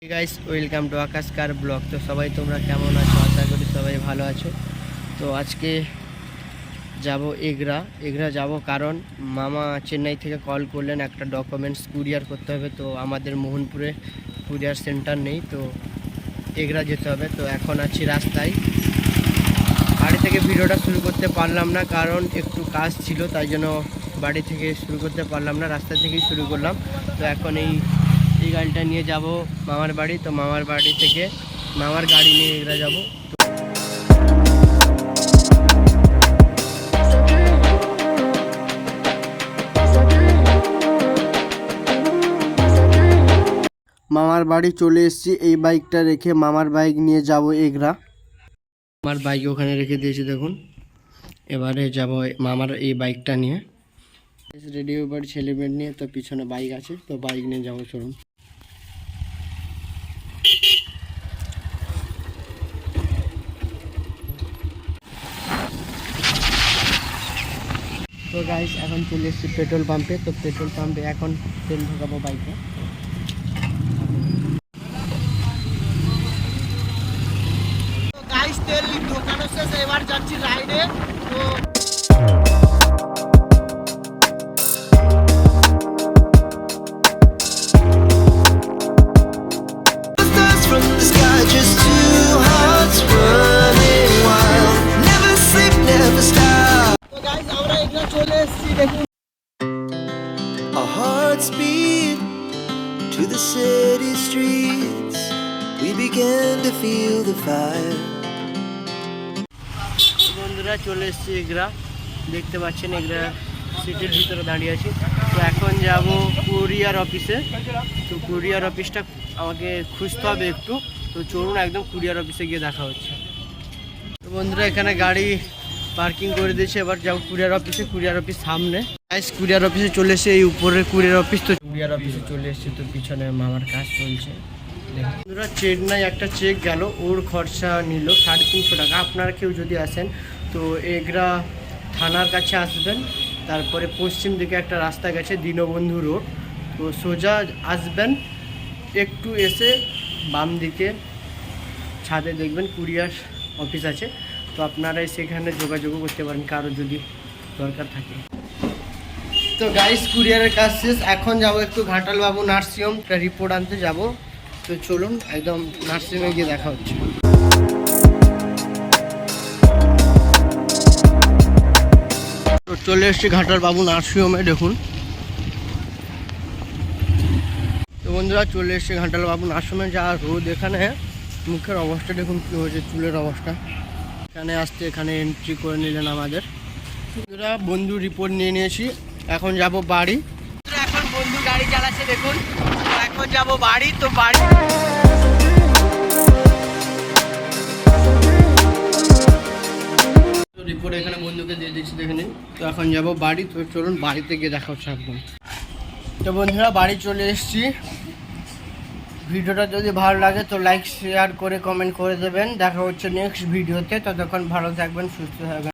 Guys welcome to Akashkar blog. তো সবাই তোমরা কেমন আছো? আশা করি সবাই ভালো আছো। তো আজকে যাব এগরা যাব, কারণ মামা চেন্নাই থেকে কল করলেন, একটা ডকুমেন্টস কুরিয়ার করতে হবে। তো আমাদের মোহনপুরে কুরিয়ার সেন্টার নেই, তো এগরা যেতে হবে। তো এখন আছি রাস্তায়, বাড়ি থেকে ভিডিওটা শুরু করতে পারলাম না, কারণ একটু কাজ ছিল, তাই জন্য বাড়ি থেকে শুরু করতে পারলাম না, রাস্তা থেকেই শুরু করলাম। তো এখন এই গাড়িটা নিয়ে যাব মামার বাড়ি। তো মামার বাড়ি থেকে মামার গাড়ি নিয়ে এগরা যাব। মামার বাড়ি চলে এসেছি, এই বাইকটা রেখে মামার বাইক নিয়ে যাব এগরা। আমার বাইক ওখানে রেখে দিয়েছি দেখুন। এবারে যাব মামার এই বাইকটা নিয়ে। রেডি ওভার ছেলে মেয়ে নিয়ে, তো পিছনে বাইক আছে, তো বাইক নিয়ে যাবো, চলুন। তো গাইস এখন চলে এসেছি পেট্রোল পাম্পে। তো পেট্রোল পাম্পে এখন তেল ঢোকাবো বাইকে। তো গাইস তেল ঢোকানো শেষ, এবার যাচ্ছি রাইডে। তো from the sky, just two hearts running wild. Never sleep, never stop. তো গাইস আমরা এখানে চলে এসেছি দেখুন। Our hearts beat to the city streets. We began to feel the fire. বন্ধুরা চলে এসেছি এগরা, দেখতে পাচ্ছেন এগরা সিটির ভিতরে দাঁড়িয়ে আছি। তো এখন যাব কুরিয়ার অফিসে। তো কুরিয়ার অফিসটা আমাকে খুঁজতে হবে একটু, তো চলুন একদম কুরিয়ার অফিসে গিয়ে দেখা হচ্ছে। তো বন্ধুরা এখানে গাড়ি পার্কিং করে দিয়েছে, এবার যাবো কুরিয়ার অফিসে। কুরিয়ার অফিস সামনে। কুরিয়ার অফিসে চলে এসে এই উপরের কুরিয়ার অফিস। তো কুরিয়ার অফিসে চলে এসেছে, তো পিছনে মামার কাজ চলছে। বন্ধুরা চেন্নাই একটা চেক গেল, ওর খরচা নিল 350 টাকা। আপনারা কেউ যদি আসেন তো এগরা থানার কাছে আসবেন, তারপরে পশ্চিম দিকে একটা রাস্তা গেছে দীনবন্ধু রোড, তো সোজা আসবেন, একটু এসে বাম দিকে ছাদে দেখবেন কুরিয়ার অফিস আছে। তো আপনারা সেখানে যোগাযোগ করতে পারেন কারো যদি দরকার থাকে। তো গাইস কুরিয়ারের কাজ শেষ, এখন যাব একটু ঘাটাল বাবু নার্সিংহোম, একটা রিপোর্ট আনতে যাব। তো চলুন একদম নার্সিংহোমে গিয়ে দেখা হচ্ছে। তো চলে এসেছি ঘাটাল বাবু নার্সিংহোমে দেখুন। তো বন্ধুরা চলে এসেছি ঘাটাল বাবু নার্সিংহোমে, যা রোদ এখানে, মুখের অবস্থা দেখুন কী হয়েছে, চুলের অবস্থা। এখানে আসতে এখানে এন্ট্রি করে নিলেন আমাদের। বন্ধুরা বন্ধু রিপোর্ট নিয়ে নিয়েছি, এখন যাব বাড়ি। এখন বন্ধু গাড়ি চালাচ্ছে দেখুন। তো এখন যাব বাড়ি। তো বাড়ি রিপোর্ট এখানে বন্ধুকে দিয়ে দিচ্ছি দেখে নিন। তো এখন যাব বাড়ি। তো চলুন বাড়িতে গিয়ে দেখা হচ্ছে একদম। তো বন্ধুরা বাড়ি চলে এসেছি। ভিডিওটা যদি ভালো লাগে তো লাইক শেয়ার করে কমেন্ট করে দেবেন। দেখা হচ্ছে নেক্সট ভিডিওতে। ততক্ষণ ভালো থাকবেন, সুস্থ থাকবেন।